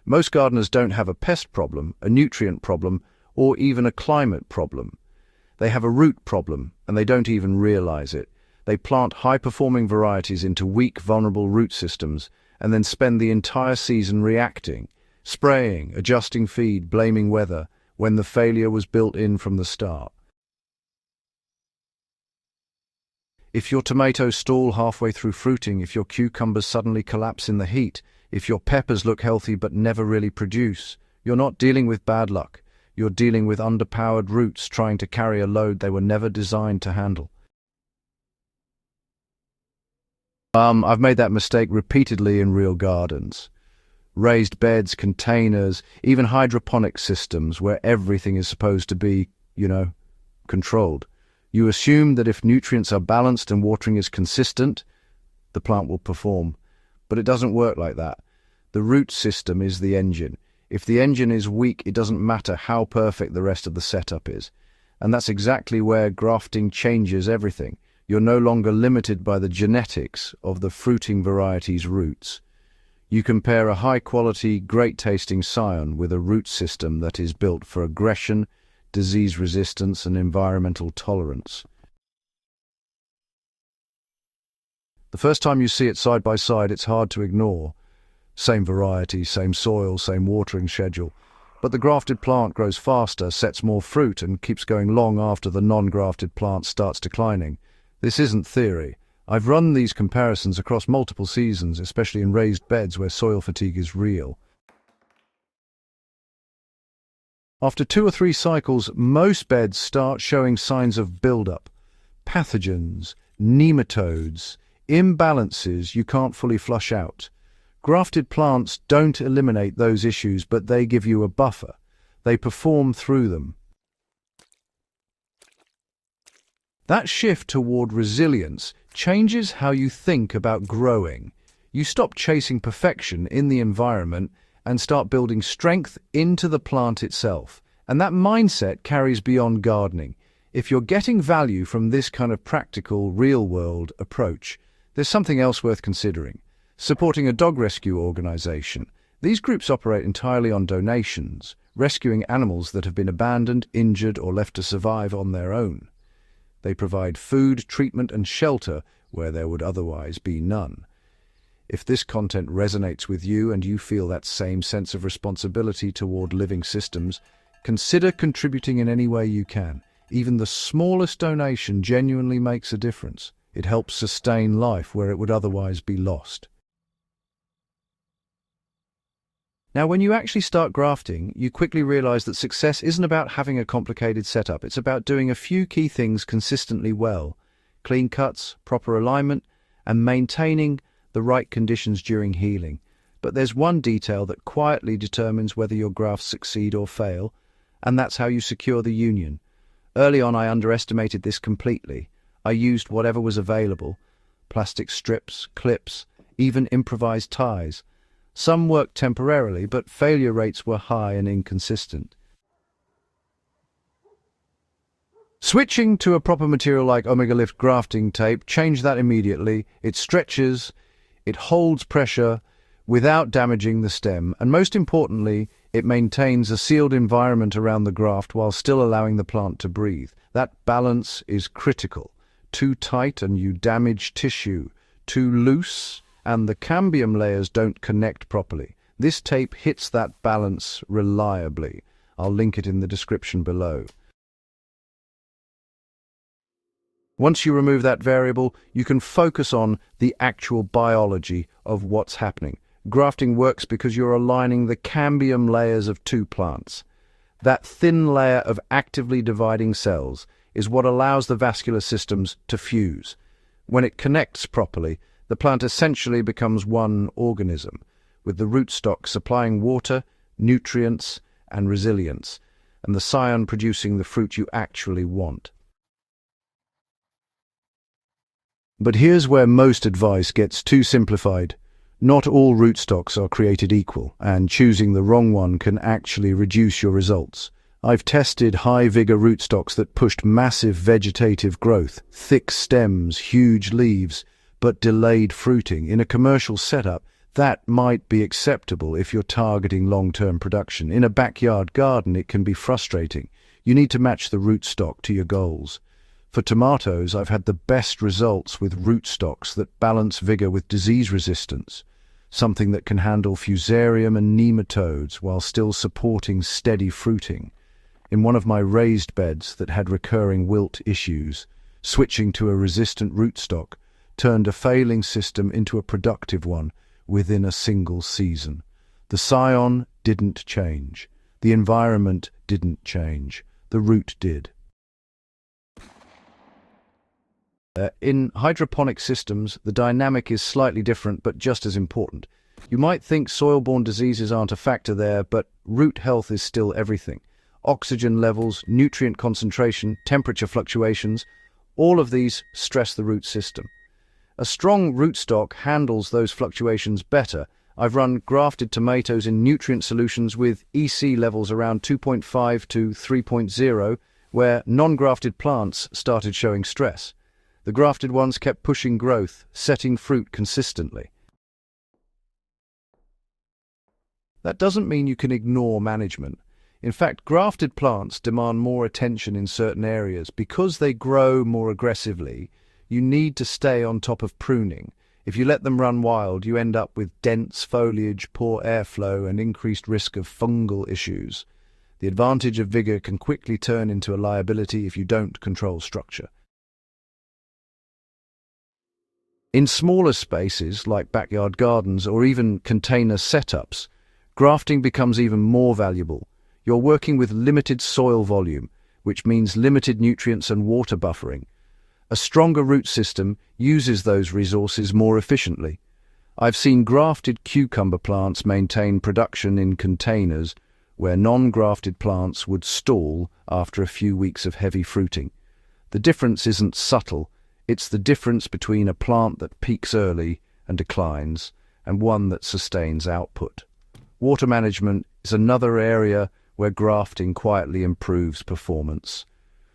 Most gardeners don't have a pest problem, a nutrient problem, or even a climate problem. They have a root problem, and they don't even realize it. They plant high-performing varieties into weak, vulnerable root systems, and then spend the entire season reacting, spraying, adjusting feed, blaming weather, when the failure was built in from the start. If your tomatoes stall halfway through fruiting, if your cucumbers suddenly collapse in the heat, if your peppers look healthy but never really produce, you're not dealing with bad luck. You're dealing with underpowered roots trying to carry a load they were never designed to handle. I've made that mistake repeatedly in real gardens. Raised beds, containers, even hydroponic systems where everything is supposed to be, controlled. You assume that if nutrients are balanced and watering is consistent, the plant will perform. But it doesn't work like that. The root system is the engine. If the engine is weak, it doesn't matter how perfect the rest of the setup is. And that's exactly where grafting changes everything. You're no longer limited by the genetics of the fruiting variety's roots. You compare a high-quality, great-tasting scion with a root system that is built for aggression, disease resistance, and environmental tolerance. The first time you see it side by side, it's hard to ignore. Same variety, same soil, same watering schedule. But the grafted plant grows faster, sets more fruit, and keeps going long after the non-grafted plant starts declining. This isn't theory. I've run these comparisons across multiple seasons, especially in raised beds where soil fatigue is real. After 2 or 3 cycles, most beds start showing signs of buildup, pathogens, nematodes, imbalances you can't fully flush out. Grafted plants don't eliminate those issues, but they give you a buffer. They perform through them. That shift toward resilience changes how you think about growing. You stop chasing perfection in the environment and start building strength into the plant itself. And that mindset carries beyond gardening. If you're getting value from this kind of practical, real-world approach, there's something else worth considering. Supporting a dog rescue organization. These groups operate entirely on donations, rescuing animals that have been abandoned, injured, or left to survive on their own. They provide food, treatment, and shelter where there would otherwise be none. If this content resonates with you and you feel that same sense of responsibility toward living systems, consider contributing in any way you can. Even the smallest donation genuinely makes a difference. It helps sustain life where it would otherwise be lost. Now, when you actually start grafting, you quickly realize that success isn't about having a complicated setup. It's about doing a few key things consistently well. Clean cuts, proper alignment, and maintaining the right conditions during healing. But there's one detail that quietly determines whether your grafts succeed or fail, and that's how you secure the union. Early on, I underestimated this completely. I used whatever was available: plastic strips, clips, even improvised ties. Some worked temporarily, but failure rates were high and inconsistent. Switching to a proper material like Omega Lift grafting tape changed that immediately. It stretches, it holds pressure without damaging the stem, and most importantly, it maintains a sealed environment around the graft while still allowing the plant to breathe. That balance is critical. Too tight and you damage tissue. Too loose and the cambium layers don't connect properly. This tape hits that balance reliably. I'll link it in the description below. Once you remove that variable, you can focus on the actual biology of what's happening. Grafting works because you're aligning the cambium layers of 2 plants. That thin layer of actively dividing cells is what allows the vascular systems to fuse. When it connects properly, the plant essentially becomes one organism, with the rootstock supplying water, nutrients, and resilience, and the scion producing the fruit you actually want. But here's where most advice gets too simplified. Not all rootstocks are created equal, and choosing the wrong one can actually reduce your results. I've tested high-vigor rootstocks that pushed massive vegetative growth, thick stems, huge leaves, but delayed fruiting. In a commercial setup, That might be acceptable if you're targeting long-term production. In a backyard garden, it can be frustrating. You need to match the rootstock to your goals. For tomatoes, I've had the best results with rootstocks that balance vigor with disease resistance, something that can handle fusarium and nematodes while still supporting steady fruiting. In one of my raised beds that had recurring wilt issues, switching to a resistant rootstock turned a failing system into a productive one within a single season. The scion didn't change. The environment didn't change. The root did. In hydroponic systems, the dynamic is slightly different but just as important. You might think soil-borne diseases aren't a factor there, but root health is still everything. Oxygen levels, nutrient concentration, temperature fluctuations, all of these stress the root system. A strong rootstock handles those fluctuations better. I've run grafted tomatoes in nutrient solutions with EC levels around 2.5 to 3.0, where non-grafted plants started showing stress. The grafted ones kept pushing growth, setting fruit consistently. That doesn't mean you can ignore management. In fact, grafted plants demand more attention in certain areas. Because they grow more aggressively, you need to stay on top of pruning. If you let them run wild, you end up with dense foliage, poor airflow, and increased risk of fungal issues. The advantage of vigor can quickly turn into a liability if you don't control structure. In smaller spaces, like backyard gardens or even container setups, grafting becomes even more valuable. You're working with limited soil volume, which means limited nutrients and water buffering. A stronger root system uses those resources more efficiently. I've seen grafted cucumber plants maintain production in containers where non-grafted plants would stall after a few weeks of heavy fruiting. The difference isn't subtle. It's the difference between a plant that peaks early and declines and one that sustains output. Water management is another area where grafting quietly improves performance.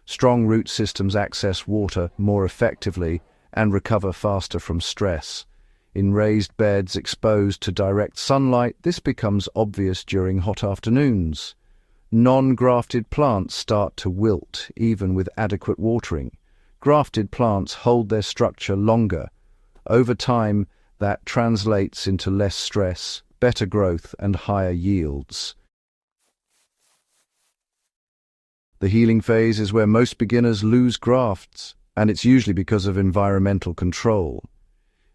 Strong root systems access water more effectively and recover faster from stress. In raised beds exposed to direct sunlight, this becomes obvious during hot afternoons. Non-grafted plants start to wilt even with adequate watering. Grafted plants hold their structure longer. Over time, that translates into less stress, better growth, and higher yields. The healing phase is where most beginners lose grafts, and it's usually because of environmental control.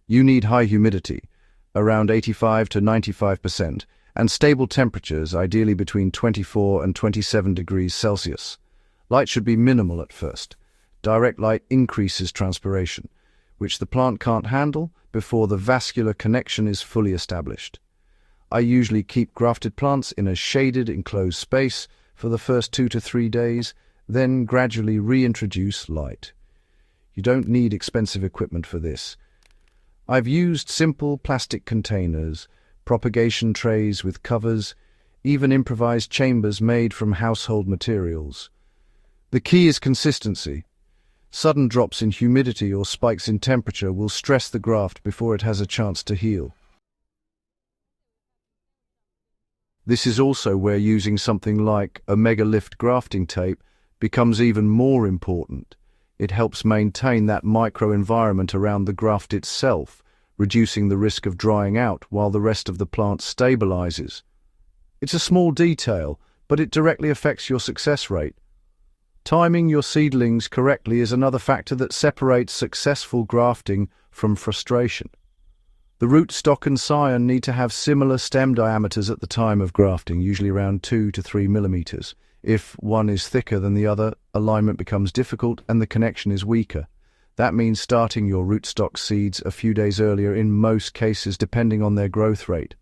You need high humidity, around 85 to 95%, and stable temperatures, ideally between 24 and 27 degrees Celsius. Light should be minimal at first. Direct light increases transpiration, which the plant can't handle before the vascular connection is fully established. I usually keep grafted plants in a shaded, enclosed space for the first 2 to 3 days, then gradually reintroduce light. You don't need expensive equipment for this. I've used simple plastic containers, propagation trays with covers, even improvised chambers made from household materials. The key is consistency. Sudden drops in humidity or spikes in temperature will stress the graft before it has a chance to heal. This is also where using something like Omega Lift grafting tape becomes even more important. It helps maintain that microenvironment around the graft itself, reducing the risk of drying out while the rest of the plant stabilizes. It's a small detail, but it directly affects your success rate. Timing your seedlings correctly is another factor that separates successful grafting from frustration. The rootstock and scion need to have similar stem diameters at the time of grafting, usually around 2 to 3 millimeters. If one is thicker than the other, alignment becomes difficult and the connection is weaker. That means starting your rootstock seeds a few days earlier in most cases, depending on their growth rate.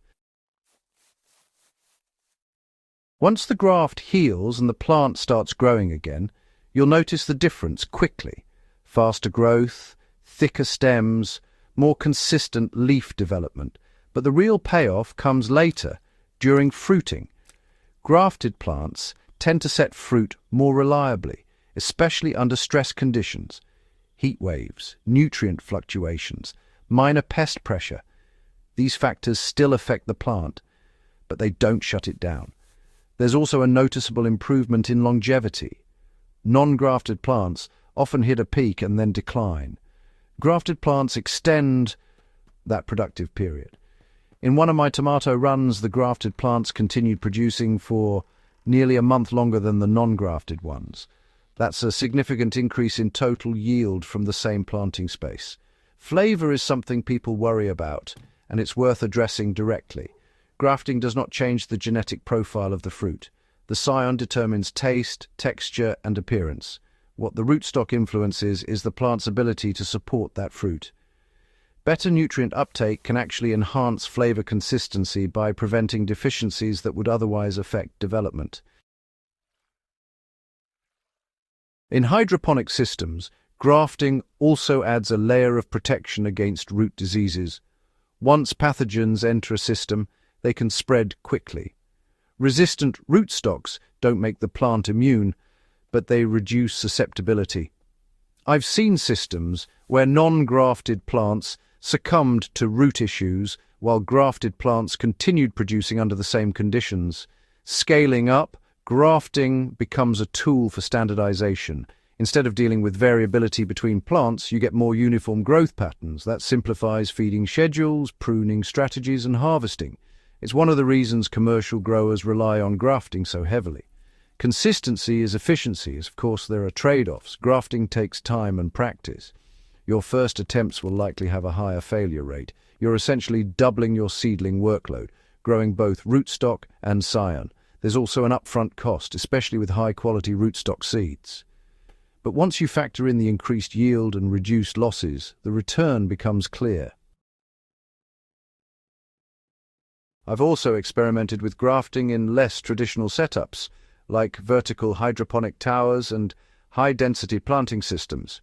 Once the graft heals and the plant starts growing again, you'll notice the difference quickly. Faster growth, thicker stems, more consistent leaf development. But the real payoff comes later, during fruiting. Grafted plants tend to set fruit more reliably, especially under stress conditions. Heat waves, nutrient fluctuations, minor pest pressure. These factors still affect the plant, but they don't shut it down. There's also a noticeable improvement in longevity. Non-grafted plants often hit a peak and then decline. Grafted plants extend that productive period. In one of my tomato runs, the grafted plants continued producing for nearly a month longer than the non-grafted ones. That's a significant increase in total yield from the same planting space. Flavor is something people worry about, and it's worth addressing directly. Grafting does not change the genetic profile of the fruit. The scion determines taste, texture, and appearance. What the rootstock influences is the plant's ability to support that fruit. Better nutrient uptake can actually enhance flavor consistency by preventing deficiencies that would otherwise affect development. In hydroponic systems, grafting also adds a layer of protection against root diseases. Once pathogens enter a system, they can spread quickly. Resistant rootstocks don't make the plant immune, but they reduce susceptibility. I've seen systems where non-grafted plants succumbed to root issues while grafted plants continued producing under the same conditions. Scaling up, grafting becomes a tool for standardization. Instead of dealing with variability between plants, you get more uniform growth patterns. That simplifies feeding schedules, pruning strategies, and harvesting. It's one of the reasons commercial growers rely on grafting so heavily. Consistency is efficiency. Of course, there are trade-offs. Grafting takes time and practice. Your first attempts will likely have a higher failure rate. You're essentially doubling your seedling workload, growing both rootstock and scion. There's also an upfront cost, especially with high-quality rootstock seeds. But once you factor in the increased yield and reduced losses, the return becomes clear. I've also experimented with grafting in less traditional setups, like vertical hydroponic towers and high-density planting systems.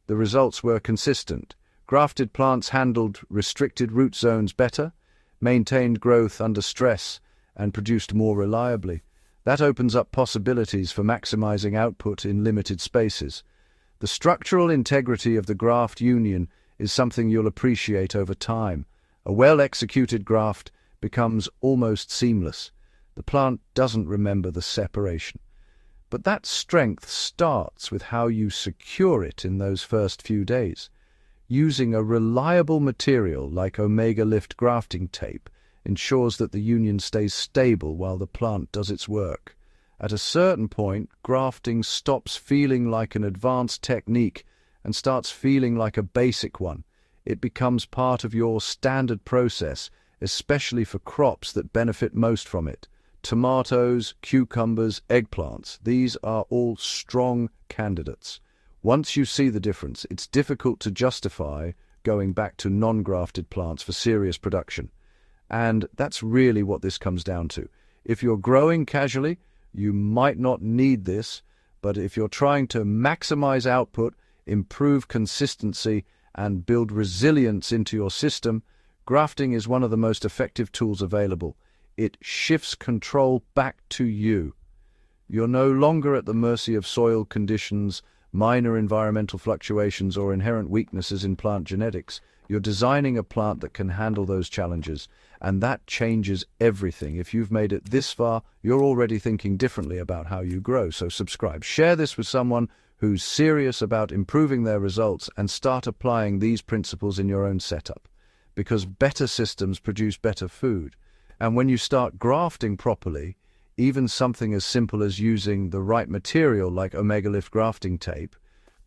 The results were consistent. Grafted plants handled restricted root zones better, maintained growth under stress, and produced more reliably. That opens up possibilities for maximizing output in limited spaces. The structural integrity of the graft union is something you'll appreciate over time. A well-executed graft becomes almost seamless. The plant doesn't remember the separation. But that strength starts with how you secure it in those first few days. Using a reliable material like Omega Lift grafting tape ensures that the union stays stable while the plant does its work. At a certain point, grafting stops feeling like an advanced technique and starts feeling like a basic one. It becomes part of your standard process, especially for crops that benefit most from it. Tomatoes, cucumbers, eggplants, these are all strong candidates. Once you see the difference, it's difficult to justify going back to non-grafted plants for serious production. And that's really what this comes down to. If you're growing casually, you might not need this, but if you're trying to maximize output, improve consistency, and build resilience into your system, grafting is one of the most effective tools available. It shifts control back to you. You're no longer at the mercy of soil conditions, minor environmental fluctuations, or inherent weaknesses in plant genetics. You're designing a plant that can handle those challenges, and that changes everything. If you've made it this far, you're already thinking differently about how you grow. So subscribe. Share this with someone who's serious about improving their results, and start applying these principles in your own setup. Because better systems produce better food. And when you start grafting properly, even something as simple as using the right material like Omega Lift grafting tape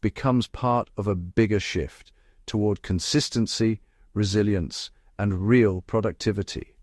becomes part of a bigger shift toward consistency, resilience, and real productivity.